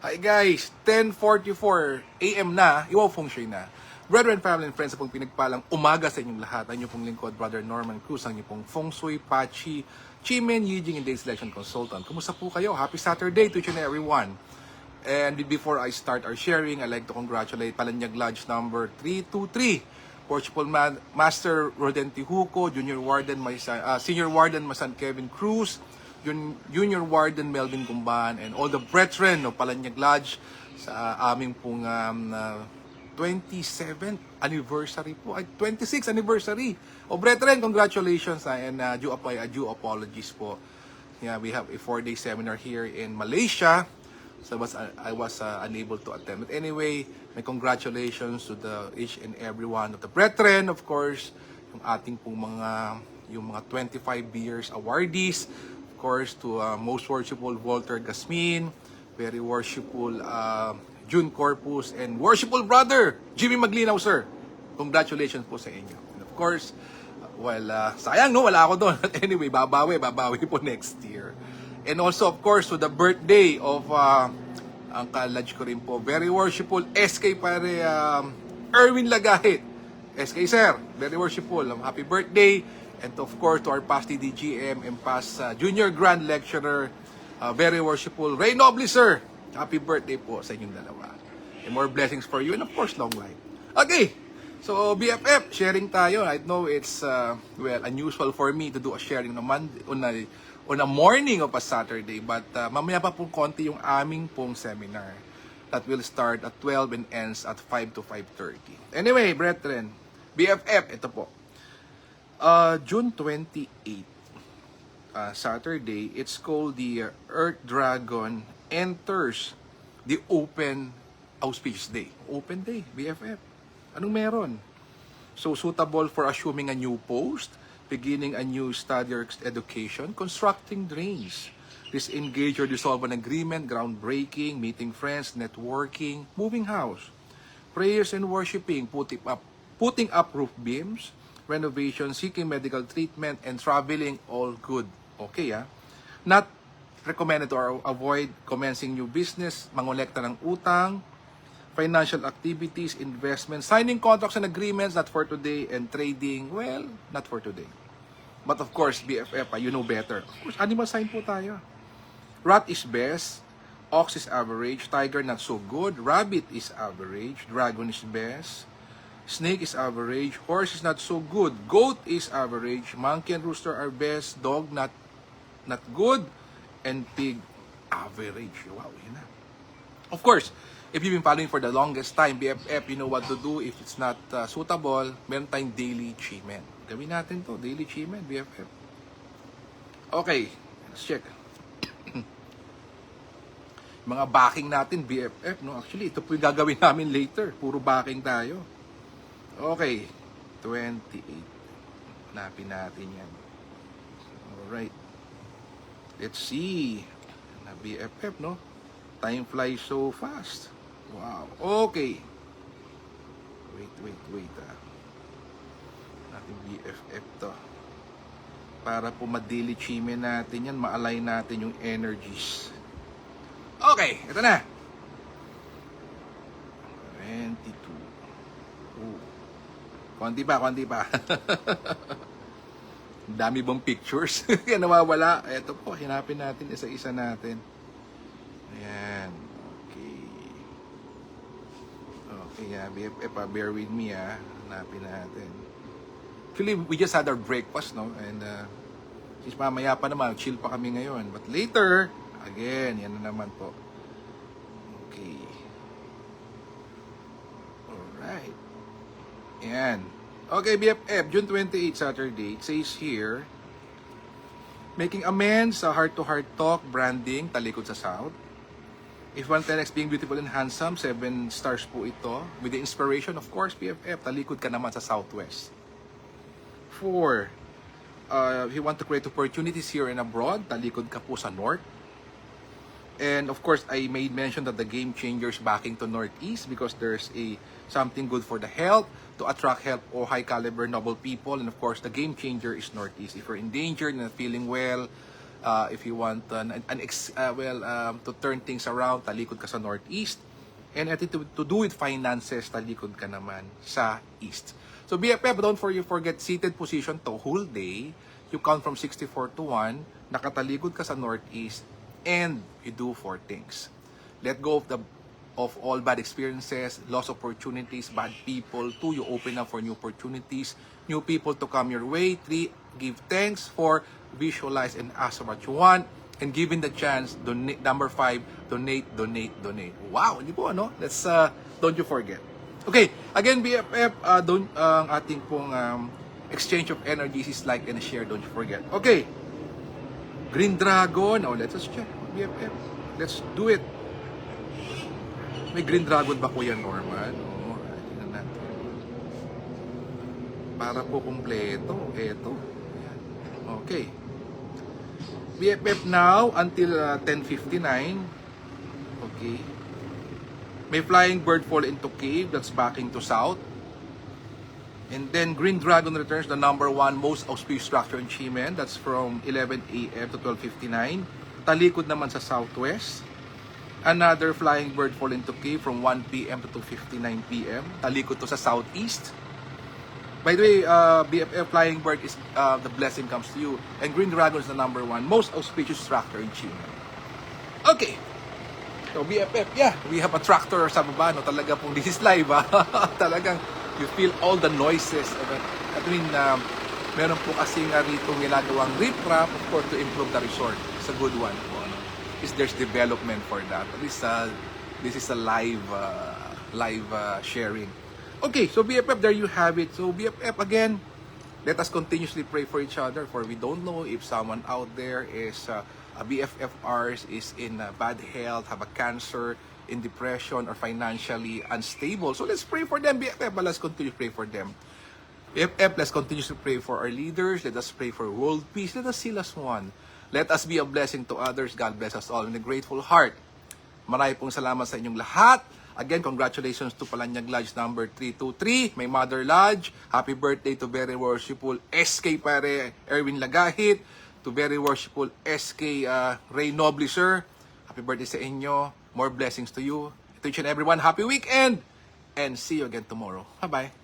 Hi guys, 10:44 AM na, Iwaw Feng Shui na. Brethren, family, and friends, sa pong pinagpalang umaga sa inyong lahat. Ang inyong pong lingkod, Brother Norman Cruz, ang inyong pong Feng Shui, Pachi, Chimen, Yijing, and Day Selection Consultant. Kumusta po kayo? Happy Saturday to each and everyone. And before I start our sharing, I'd like to congratulate Palanyag Lodge number 323. Portugal Master Rodente Huco, Junior Warden, Senior Warden Masan Kevin Cruz, Junior Warden Melvin Gumban, and all the brethren of Palanyag Lodge sa aming pong 27th anniversary po, ay 26th anniversary. O brethren, congratulations and due apologies po. Yeah, we have a 4-day seminar here in Malaysia. So I was unable to attend. But anyway, may congratulations to each and every one of the brethren, of course, yung ating pong yung mga 25 years awardees, of course, to most worshipful Walter Gasmin, very worshipful June Corpus, and worshipful brother Jimmy Maglinaw, sir. Congratulations po sa inyo. And of course, sayang no, wala ako doon. But anyway, babawi po next year. And also, of course, to the birthday of ang ka-lodge ko rin po, very worshipful SK pare Erwin Lagahit. SK sir, very worshipful. Happy birthday. And of course, to our past DDGM and past Junior Grand Lecturer, very worshipful Ray Noble, sir. Happy birthday po sa inyong dalawa. And more blessings for you and of course, long life. Okay, so BFF, sharing tayo. I know it's, unusual for me to do a sharing on a morning of a Saturday, but mamaya pa pong konti yung aming pong seminar that will start at 12 and ends at 5 to 5:30. Anyway, brethren, BFF, ito po. June 28, Saturday, it's called the Earth Dragon Enters the Open Auspicious Day. Open Day, BFF. Anong meron? So, suitable for assuming a new post, beginning a new study or education, constructing drains, disengage or dissolve an agreement, groundbreaking, meeting friends, networking, moving house, prayers and worshiping, putting up roof beams, renovation, seeking medical treatment, and traveling, all good. Okay, Not recommended or avoid commencing new business, mangolekta ng utang, financial activities, investments, signing contracts and agreements, not for today, and trading, well, not for today. But of course, BFF, you know better. Of course, animal sign po tayo. Rat is best, ox is average, tiger not so good, rabbit is average, dragon is best, snake is average, horse is not so good, goat is average, monkey and rooster are best, dog not good, and pig average. Wow, yun na. Of course, if you've been following for the longest time, BFF, you know what to do. If it's not suitable, meron tayong daily chimen. Gawin natin to, daily chimen, BFF. Okay, let's check. Mga backing natin, BFF, no? Actually, ito po yung gagawin namin later. Puro backing tayo. Okay, 28. Hanapin natin yan. Alright. Let's see. Na BFF, no? Time flies so fast. Wow. Okay. Wait. Natin BFF to. Para po ma-daily chimen natin yan, ma-align natin yung energies. Okay, ito na. 22. Oh. Konti pa. Dami bang pictures? Kaya nawawala. Ito po, hinapin natin isa-isa natin. Ayan. Okay, BFF, bear with me, hanapin natin. Actually, we just had our breakfast, no? And since mamaya pa naman, chill pa kami ngayon. But later, again, yan na naman po. Okay. Alright. Ayan. Okay, BFF, June 28, Saturday. It says here, making amends sa heart-to-heart talk, branding, talikod sa South. If 110X being beautiful and handsome, 7 stars po ito. With the inspiration, of course, BFF, talikod ka naman sa Southwest. 4, if you want to create opportunities here and abroad, talikod ka po sa North. And of course, I made mention that the game changers backing to Northeast because there's something good for the health, to attract help or high caliber noble people. And of course, the game changer is Northeast. If you're endangered and not feeling well, If you want to turn things around, talikod ka sa Northeast. And I think to do with finances, talikod ka naman sa East. So BFF, don't forget seated position to whole day. You count from 64 to 1, nakatalikod ka sa Northeast, and you do 4 things. Let go of all bad experiences, lost opportunities, bad people. 2, you open up for new opportunities, new people to come your way. 3, give thanks. 4, visualize and ask for what you want. And given the chance, donate. Number 5, donate. Wow, hindi po ano? Let's don't you forget. Okay, again BFF, ang ating pong exchange of energies is like and share, don't you forget. Okay. Green Dragon. Oh, let's check. BFF. Let's do it. May Green Dragon ba Kuya Norman? Oo, tingnan natin. Para po kumpleto. Eto. Ayan. Okay. BFF now until 10:59. Okay. May flying bird fall into cave that's backing to south. And then Green Dragon returns the number 1 most auspicious structure in Chimen. That's from 11 a.m. to 12:59. Talikod naman sa southwest. Another flying bird fall into cave from 1 p.m. to 2:59 p.m. Talikod to sa southeast. By the way, BFF flying bird is the blessing comes to you. And Green Dragon is the number 1 most auspicious structure in Chimen. Okay. So BFF, yeah, we have a tractor sa baba, no? Talaga pong this is live, ha? Talagang you feel all the noises. I mean, meron po kasi nga rito ginagawang riprap, of course, to improve the resort. It's a good one po. No? There's development for that. At least, this is a live sharing. Okay, so BFF, there you have it. So BFF, again, let us continuously pray for each other, for we don't know if someone out there is a BFFRs is in bad health, have a cancer, in depression, or financially unstable. So let's pray for them, BFF, but let's continue to pray for them. BFF, let's continue to pray for our leaders. Let us pray for world peace. Let us seal as one. Let us be a blessing to others. God bless us all in a grateful heart. Marami pong salamat sa inyong lahat. Again, congratulations to Palanyag Lodge number 323, my Mother Lodge. Happy birthday to very worshipful SK Pare Erwin Lagahit, to very worshipful SK Ray Nobly, sir. Happy birthday sa inyo. More blessings to you. To each and everyone, happy weekend. And see you again tomorrow. Bye-bye.